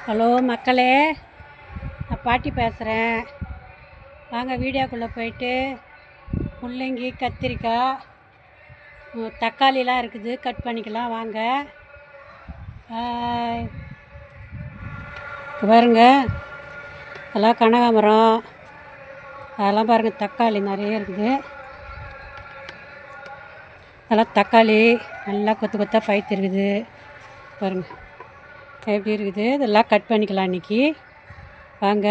Hello மக்களே, நான் பாட்டி பேசுகிறேன். வாங்க வீடியோக்குள்ளே போயிட்டு முள்ளங்கி, கத்திரிக்காய், தக்காளிலாம் இருக்குது, கட் பண்ணிக்கலாம் வாங்க. பாருங்க, அதெல்லாம் கனகாமரம், அதெல்லாம் பாருங்கள், தக்காளி நிறைய இருக்குது. அதெல்லாம் தக்காளி நல்லா கொத்து கொத்தாக பயிற்று இருக்குது பாருங்கள், எப்படி இருக்குது. இதெல்லாம் கட் பண்ணிக்கலாம் இன்றைக்கி வாங்க.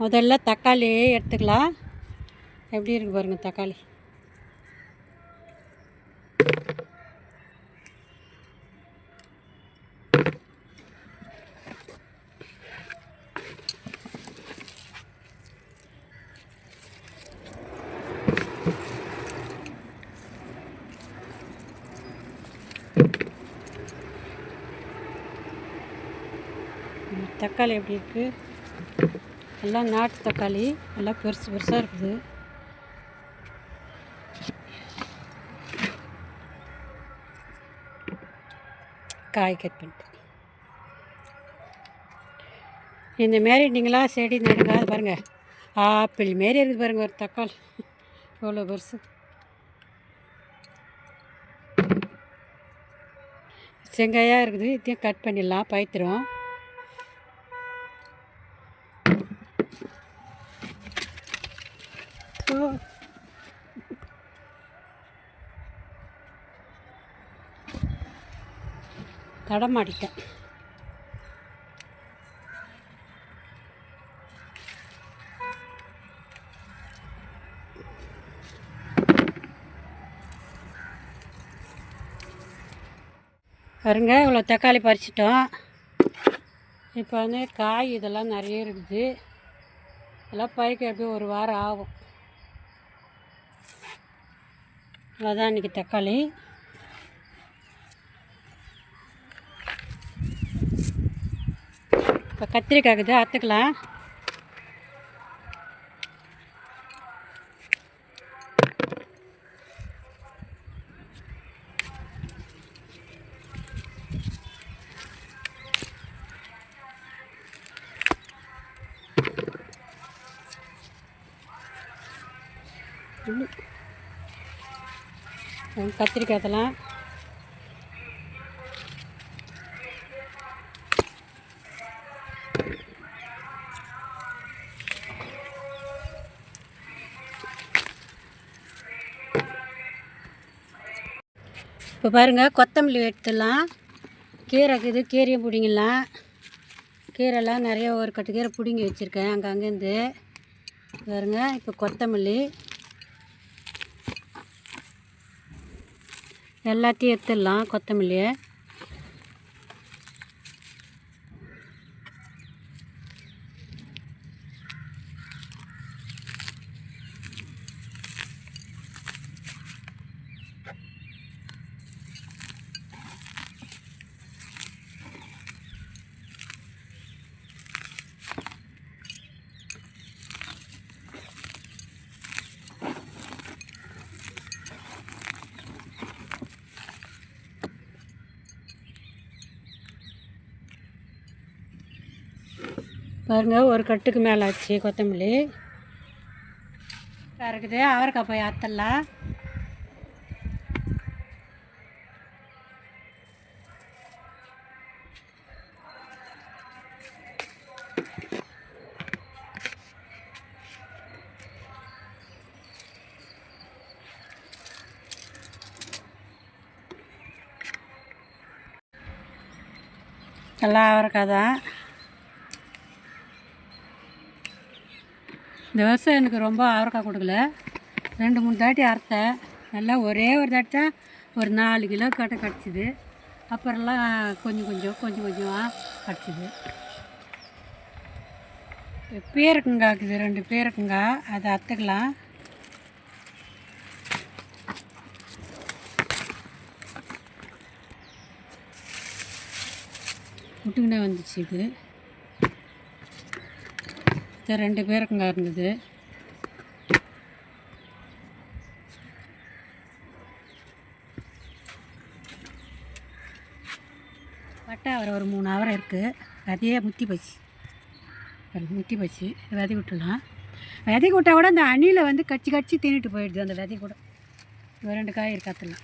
முதல்ல தக்காளி எடுத்துக்கலாம். எப்படி இருக்குது பாருங்கள் தக்காளி. தக்காளி எப்படி இருக்குது, எல்லாம் நாட்டு தக்காளி, எல்லாம் பெருசு பெருசாக இருக்குது. காய் கட் பண்ணிட்டு இந்தமாரி நீங்களாம் செடி நடுங்க. அது பாருங்கள், ஆப்பிள் மாரி இருக்குது பாருங்கள் ஒரு தக்காளி, எவ்வளோ பெருசு. செங்காயாக இருக்குது, இதையும் கட் பண்ணிடலாம், பயித்துரும். தடமாட்டிட்டேன். பாருங்க, இவ்வளோ தக்காளி பறிச்சிட்டோம். இப்போ வந்து காய் இதெல்லாம் நிறைய இருக்குது. இதெல்லாம் பறிக்க எப்படியும் ஒரு வாரம் ஆகும். அதான் இன்றைக்கி தக்காளி. இப்போ கத்திரிக்காய் இருக்குது, அறுத்துக்கலாம். கத்திரிக்காய் இதெல்லாம் இப்போ பாருங்கள், கொத்தமல்லி எடுத்துடலாம். கீரை இருக்குது, கீரையும் பிடிங்கலாம். கீரைலாம் நிறைய ஒரு கட்டு கீரை பிடுங்கி வச்சுருக்கேன் அங்கங்கேருந்து பாருங்க. இப்போ கொத்தமல்லி எல்லாத்தையும் எடுத்துடலாம். கொத்தமல்லியை பாருங்கள், ஒரு கட்டுக்கு மேலே ஆச்சு கொத்தமல்லி இருக்குது. அவரைக்காய் போய் அத்தலாம். எல்லாம் அவரைக்காய் தான். இந்த வருஷம் எனக்கு ரொம்ப அவரைக்காய் கொடுக்கல. 2-3 தாட்டி அறுத்தேன். நல்லா ஒரே ஒரு தாட்டி தான் ஒரு 4 கிலோ கட்டை கிடச்சிது. அப்புறம்லாம் கொஞ்சம் கொஞ்சமாக கிடச்சிது. பீரக்கங்காய் இருக்குது, 2 பீரக்கங்காய், அதை அறுத்துக்கலாம். விட்டுக்கினே வந்துச்சு. இது 2 பீரக்கங்காய் இருந்தது. பட்டா அவரை ஒரு 3 அவரை இருக்குது. விதையே முத்தி போச்சு, முத்தி போச்சு. விதை விட்டுலாம், விதை விட்டால் கூட அந்த அணியில் வந்து கச்சி கச்சி தின்னுட்டு போயிடுது அந்த விதை கூட. 2 காய் இருக்காத்துலாம்.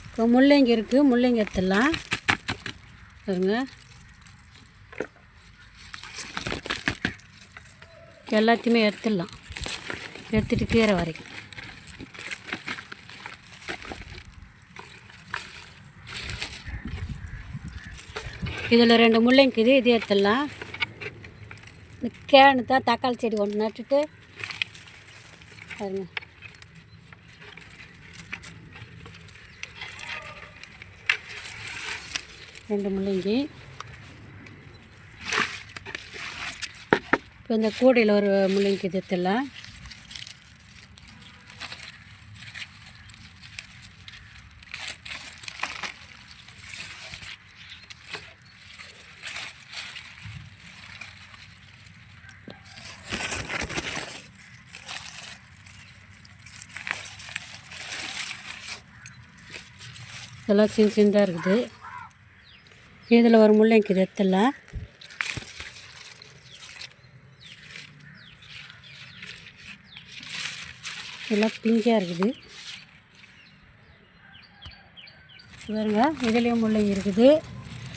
இப்போ முள்ளங்கி இருக்குது, முள்ளங்கி எடுத்துடலாம் பாருங்க. எல்லாத்தையுமே எடுத்துடலாம், எடுத்துட்டு கீரை வரைக்கும். இதில் 2 முள்ளங்கிக்குது, இது எடுத்துடலாம். இந்த கேனு தான் தக்காளி செடி ஒன்று நட்டுட்டு பாருங்க. ரெண்டு முள்ளங்கி. இப்போ இந்த கூடையில் ஒரு முள்ளங்கி எடுத்துடலாம். இதெல்லாம் சின்னதாக இருக்குது. இதில் ஒரு முள்ளங்கி எடுத்துடலாம். இதெல்லாம் பிஞ்சாக இருக்குது பாருங்க. இதுலேயும் முள்ளங்கி இருக்குது.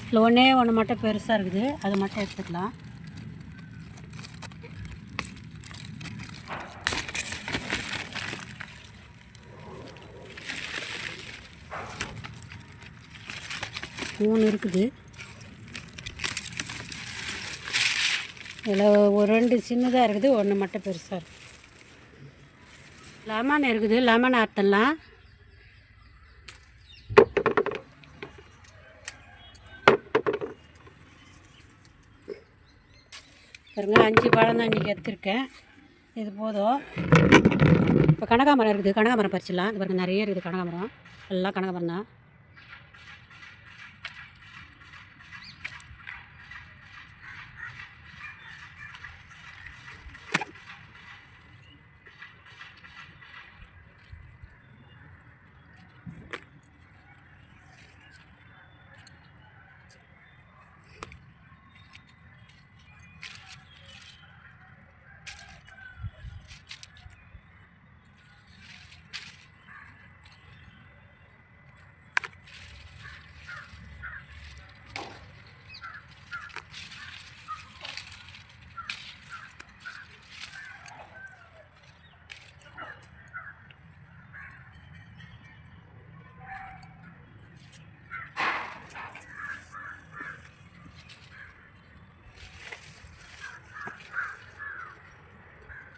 இதில் ஒன்று மட்டும் பெருசாக இருக்குது, அது மட்டும் எடுத்துக்கலாம். மூணு இருக்குது. இதில் ஒரு 2 சின்னதாக இருக்குது, ஒன்று மட்டும் பெருசாக இருக்குது. லெமன் இருக்குது, லெமன் அறுத்துடலாம். பாருங்க, 5 பழம் தான் இன்றைக்கி எடுத்துருக்கேன், இது போதும். இப்போ கனகாமரம் இருக்குது, கனகாமரம் பறிச்சிடலாம். இது பாருங்கள், நிறைய இருக்குது கனகாமரம், எல்லாம் கனகாமரம் தான்.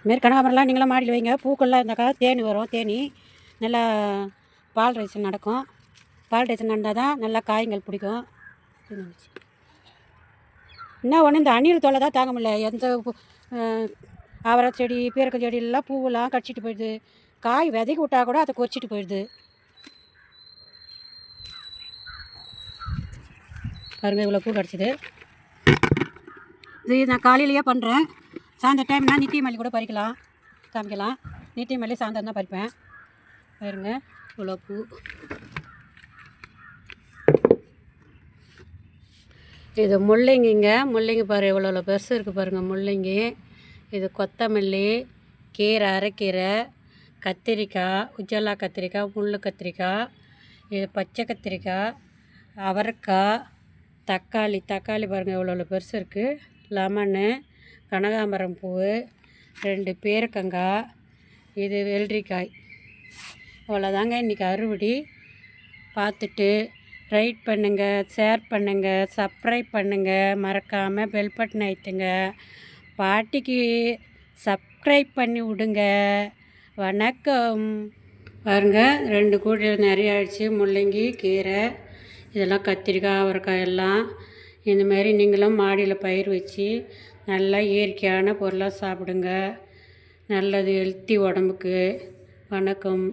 இதுமாரி கனகாமரம்லாம் நீங்களாம் மாடியில் வைங்க. பூக்கள்லாம் இருந்தாக்கா தேனி வரும், தேனி நல்லா பால் ரைசன் நடக்கும். பால் ரைசன் நடந்தால் தான் நல்லா காய்கள் பிடிக்கும். என்ன ஒன்று, இந்த அணில் தொல்லை தான் தாங்க முடியல. எந்த அவரை செடி, பீரக்க செடியெல்லாம் பூவெல்லாம் கடிச்சிட்டு போயிடுது. காய் விதைக்கு விட்டால் கூட அதை கொறிச்சிட்டு போயிடுது. பாருங்கள், இவ்வளோ பூ கிடச்சிது. இது நான் காலையிலேயே பண்ணுறேன். சாயந்தர டைம்னா நித்திய மல்லி கூட பறிக்கலாம், காமிக்கலாம். நித்திய மல்லி சாயந்தரம் தான் பறிப்பேன். பாருங்க, இவ்வளோ பூ. இது முள்ளங்கிங்க, முள்ளங்கி பாரு இவ்வளோ பெருசு இருக்குது பாருங்கள் முள்ளங்கி. இது கொத்தமல்லி, கீரை, அரைக்கீரை, கத்திரிக்காய், உஜ்ஜலா கத்திரிக்காய், முள் கத்திரிக்காய், இது பச்சை கத்திரிக்காய், அவரைக்காய், தக்காளி பாருங்கள் இவ்வளோ பெருசு இருக்குது. லெமனு, கனகாம்பரம் பூ, 2 பேரக்கங்காய், இது வெள்ளரிக்காய். அவ்வளோதாங்க இன்றைக்கி அறுவடை. பார்த்துட்டு ரைட் பண்ணுங்கள், ஷேர் பண்ணுங்கள், சப்ஸ்கிரைப் பண்ணுங்கள், மறக்காமல் பெல் பட்டன் அழுத்துங்க. பாட்டிக்கு சப்ஸ்கிரைப் பண்ணி விடுங்க. வணக்கம். பாருங்கள், 2 கூடை நிறைய ஆயிடுச்சு. முள்ளங்கி, கீரை, இதெல்லாம் கத்திரிக்காய், அவரைக்காய் எல்லாம். இந்தமாரி நீங்களும் மாடியில் பயிர் வச்சு நல்லா இயற்கையான பொருளாக சாப்பிடுங்க. நல்லது, ஹெல்த்தி உடம்புக்கு. வணக்கம்.